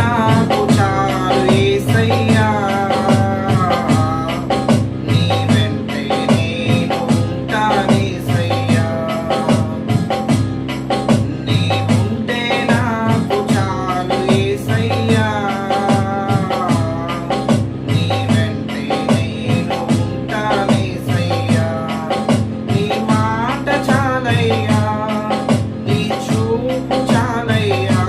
నాకు చాలు యేసయ్యా నీ వెంటే నేను ఉంటానేసయ్యా నీవుంటే నాకు చాలు యేసయ్యా నీ వెంటే నేను ఉంటానేసయ్యా నీ మాట చాలయ్యా నీ చూపు చాలయ్యా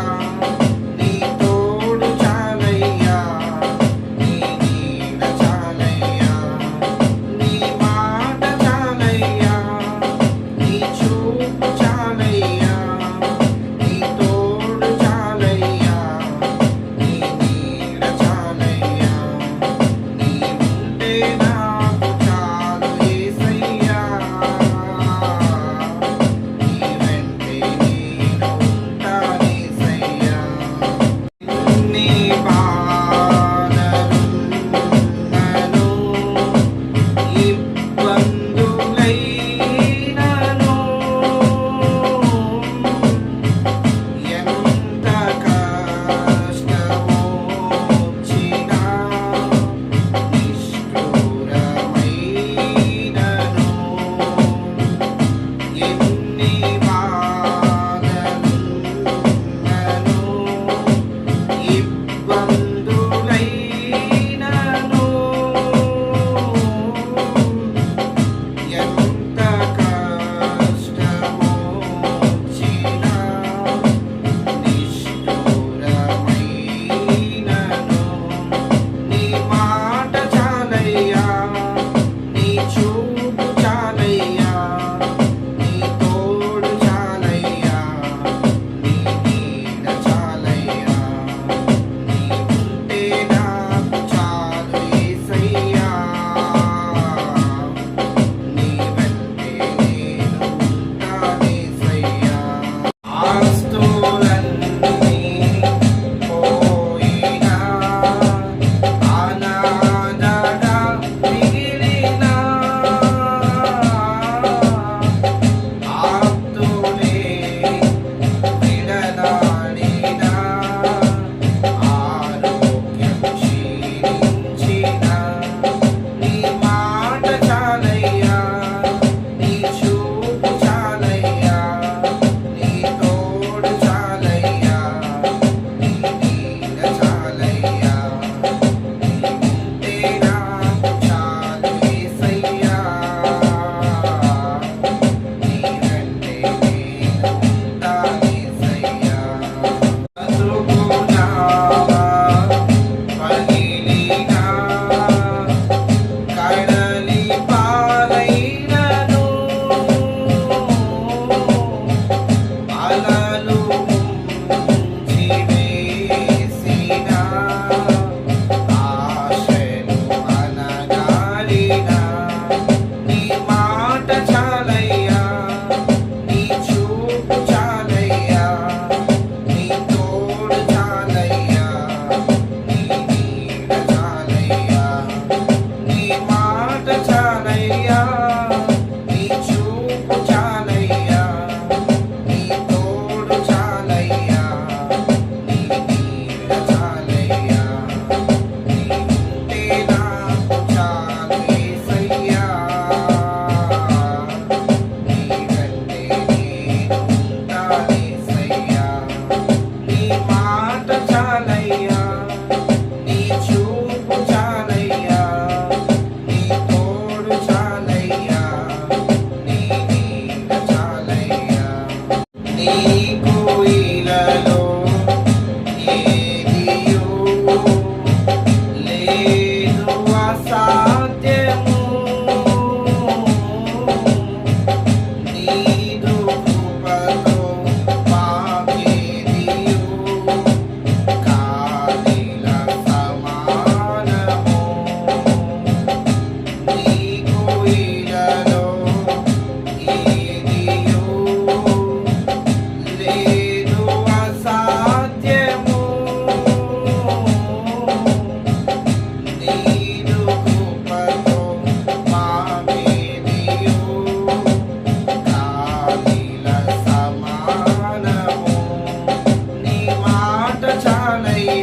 నీ తోడు చాలయ్యా నీ నీడ చాలయ్యా నీ మాట చాలయ్యా నీ చూపు చాలయ్యా నీ తోడు చాలయ్యా నీ నీడ చాలయ్యా నీవుంటే నాకు చాలు యేసయ్యా నీ వెంటే నేను ఉంటానేసయ్యా నీ బాధలున్నను ఇబ్బందులైనను ఎంత కష్టమొచ్చినా నిష్ఠురమైనను ఎన్ని బాధలున్నను ఇబ్బందులైనను ఎంత కష్టమొచ్చినా నిష్ఠురమైనను నీ మాట చాలయ్యా నీ చూపు చాలయ్యా నీ తోడు చాలయ్యా నీ నీడ చాలయ్యా నీవుంటే నాకు చాలు యేసయ్యా నీ వెంటే నేను ఉంటానేసయ్యా ఆస్తులన్నీ పోయినా అనాథగా మిగిలినా ఆప్తులే విడనాడినా ఆరోగ్యం క్షీణించినా నీ మాట చాలయ్యా నీ చూపు చాలయ్యా నీ తోడు చాలయ్యా నీ నీడ చాలయ్యా నీవుంటే నాకు చాలు యేసయ్యా నీ వెంటే నేను ఉంటానేసయ్యా బ్రతుకునావా పగిలినా కడలి పాలైనను అలలు ముంచివేసినా ఆశలు అనగారినా నీ మాట చాలయ్యా నీ చూపు చాలయ్యా నీ తోడు చాలయ్యా నీ నీడ చాలయ్యా నీ మాట చాలయ్యా నీ చూపు చాలయ్యా నీ తోడు చాలయ్యా నీ నీడ చాలయ్యా నీవుంటే నాకు చాలు యేసయ్యా నీ వెంటే నేను ఉంటానేసయ్యా నీ మాట చాలయ్యా నీ చూపు చాలయ్యా నీ తోడు చాలయ్యా నీ నీడ చాలయ్యా నీకు ఇలలో ఏదియో లేదు అసాధ్యము నీదు కృపతో మాకేదియో కాలిల సమానము నీకు ఇలలో ఏదియో లేదు అసాధ్యము నీదు కృపతో మాకేదియో కాలిల సమానము నీ మాట చాలయ్యా